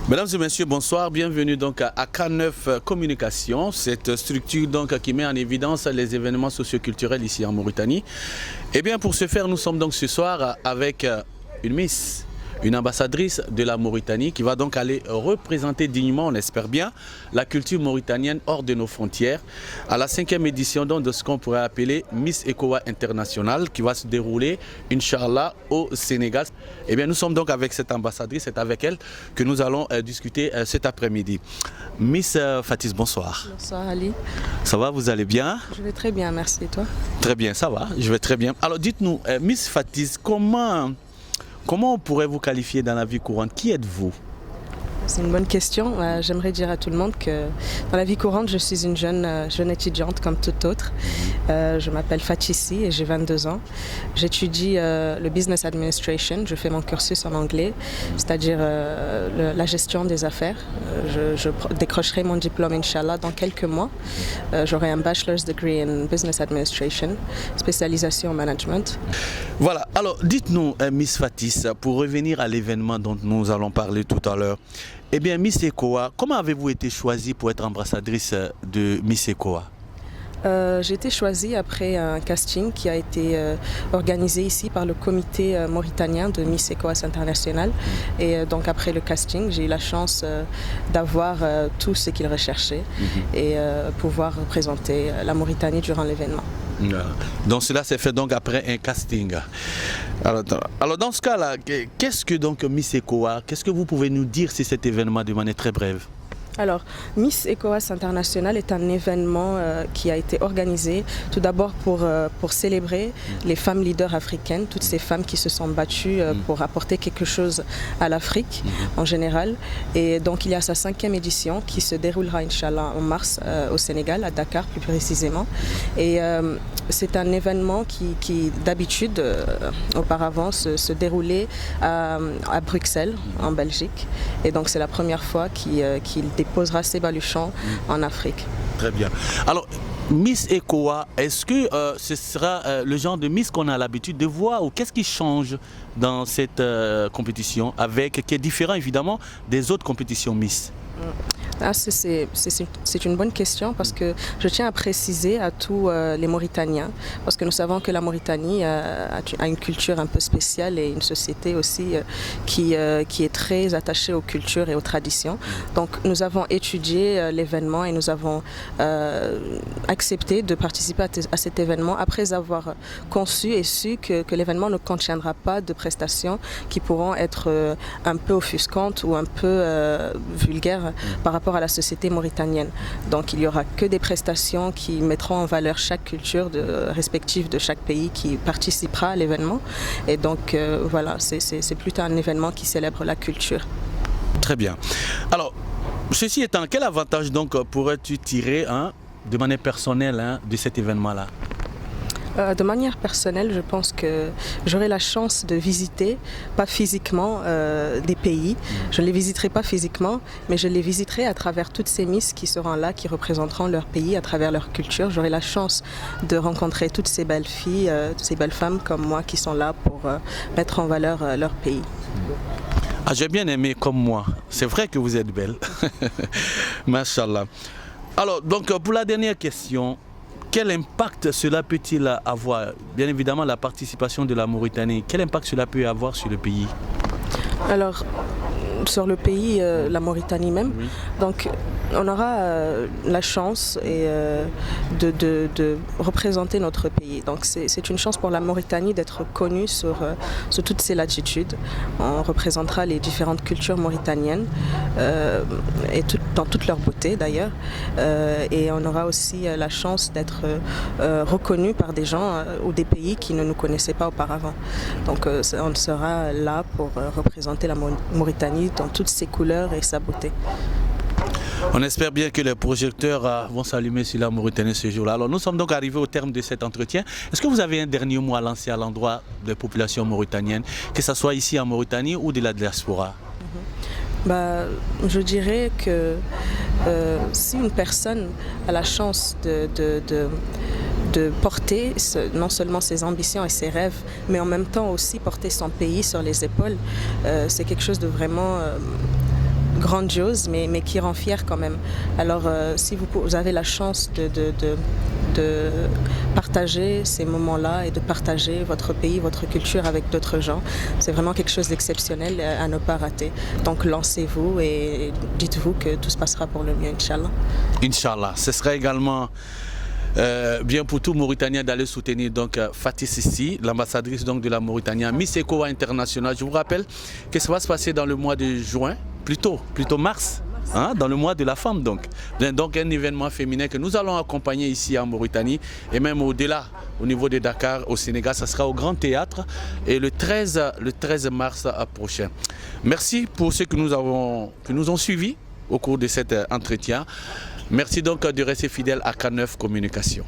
Mesdames et messieurs, bonsoir. Bienvenue donc à K9 Communication, cette structure donc qui met en évidence les événements socioculturels ici en Mauritanie. Et bien pour ce faire, nous sommes donc ce soir avec une Miss, une ambassadrice de la Mauritanie qui va donc aller représenter dignement, on espère bien, la culture mauritanienne hors de nos frontières à la 5e édition donc de ce qu'on pourrait appeler Miss ECOWA International qui va se dérouler, Inch'Allah, au Sénégal. Et bien nous sommes donc avec cette ambassadrice, c'est avec elle que nous allons discuter cet après-midi. Miss Fatiz, bonsoir. Bonsoir Ali. Ça va, vous allez bien? Je vais très bien, merci. Et toi? Très bien, ça va, je vais très bien. Alors dites-nous, Miss Fatiz, Comment on pourrait vous qualifier dans la vie courante? Qui êtes-vous? C'est une bonne question. J'aimerais dire à tout le monde que dans la vie courante, je suis une jeune étudiante comme toute autre. Je m'appelle Fatissi et j'ai 22 ans. J'étudie le Business Administration. Je fais mon cursus en anglais, c'est-à-dire la gestion des affaires. Je décrocherai mon diplôme, Inch'Allah, dans quelques mois. J'aurai un Bachelor's Degree in Business Administration, spécialisation en management. Voilà, alors dites-nous, Miss Fatis, pour revenir à l'événement dont nous allons parler tout à l'heure, eh bien, Miss ECOWA, comment avez-vous été choisie pour être ambassadrice de Miss ECOWA? J'ai été choisie après un casting qui a été organisé ici par le comité mauritanien de Miss ECOWAS International. Et donc après le casting, j'ai eu la chance d'avoir tout ce qu'ils recherchaient et pouvoir représenter la Mauritanie durant l'événement. Donc cela s'est fait donc après un casting. Alors dans ce cas-là, qu'est-ce que donc Miss ECOWA, qu'est-ce que vous pouvez nous dire sur cet événement de manière très brève? Alors, Miss ECOWAS International est un événement qui a été organisé tout d'abord pour célébrer les femmes leaders africaines, toutes ces femmes qui se sont battues pour apporter quelque chose à l'Afrique en général. Et donc, il y a sa 5e édition qui se déroulera, Inch'Allah, en mars au Sénégal, à Dakar plus précisément. Et c'est un événement qui d'habitude, auparavant, se déroulait à Bruxelles, en Belgique. Et donc, c'est la première fois qu'il déposera ses baluchons en Afrique. Très bien. Alors, Miss ECOWA, est-ce que ce sera le genre de Miss qu'on a l'habitude de voir ou qu'est-ce qui change dans cette compétition qui est différent évidemment des autres compétitions Miss? C'est une bonne question parce que je tiens à préciser à tous les Mauritaniens, parce que nous savons que la Mauritanie a une culture un peu spéciale et une société aussi qui est très attachée aux cultures et aux traditions. Donc nous avons étudié l'événement et nous avons accepté de participer à cet événement après avoir conçu et su que l'événement ne contiendra pas de prestations qui pourront être un peu offusquantes ou un peu vulgaires par rapport à la société mauritanienne. Donc il n'y aura que des prestations qui mettront en valeur chaque culture respective de chaque pays qui participera à l'événement. Et donc voilà, c'est plutôt un événement qui célèbre la culture. Très bien. Alors, ceci étant, quel avantage donc pourrais-tu tirer de manière personnelle de cet événement-là? De manière personnelle, je pense que j'aurai la chance de visiter, pas physiquement, des pays. Je ne les visiterai pas physiquement, mais je les visiterai à travers toutes ces Miss qui seront là, qui représenteront leur pays à travers leur culture. J'aurai la chance de rencontrer toutes ces belles filles, ces belles femmes comme moi qui sont là pour mettre en valeur leur pays. Ah, j'ai bien aimé comme moi. C'est vrai que vous êtes belle. Mashallah. Alors, donc pour la dernière question, quel impact cela peut-il avoir? Bien évidemment, la participation de la Mauritanie, quel impact cela peut avoir sur le pays? Alors, sur le pays, la Mauritanie même. Oui. Donc, on aura la chance de représenter notre pays. Donc, c'est une chance pour la Mauritanie d'être connue sur toutes ses latitudes. On représentera les différentes cultures mauritaniennes dans toute leur beauté d'ailleurs. Et on aura aussi la chance d'être reconnu par des gens ou des pays qui ne nous connaissaient pas auparavant. Donc, on sera là pour représenter la Mauritanie dans toutes ses couleurs et sa beauté. On espère bien que les projecteurs vont s'allumer sur la Mauritanie ce jour-là. Alors nous sommes donc arrivés au terme de cet entretien. Est-ce que vous avez un dernier mot à lancer à l'endroit des populations mauritaniennes, que ce soit ici en Mauritanie ou de la diaspora? Je dirais que si une personne a la chance de porter non seulement ses ambitions et ses rêves, mais en même temps aussi porter son pays sur les épaules, c'est quelque chose de vraiment grandiose, mais qui rend fier quand même. Alors, si vous avez la chance de partager ces moments-là et de partager votre pays, votre culture avec d'autres gens, c'est vraiment quelque chose d'exceptionnel à ne pas rater. Donc, lancez-vous et dites-vous que tout se passera pour le mieux, Inch'Allah. Inch'Allah. Ce serait également bien pour tout Mauritanien d'aller soutenir donc Fatih Sissi, l'ambassadrice donc de la Mauritanie, Miss ECOWA International. Je vous rappelle que ça va se passer dans le mois de juin, plutôt mars, hein, dans le mois de la femme donc. Donc un événement féminin que nous allons accompagner ici en Mauritanie et même au-delà, au niveau de Dakar, au Sénégal, ça sera au Grand Théâtre et le 13 mars prochain. Merci pour ceux qui nous ont suivis au cours de cet entretien. Merci donc de rester fidèle à K9 Communication.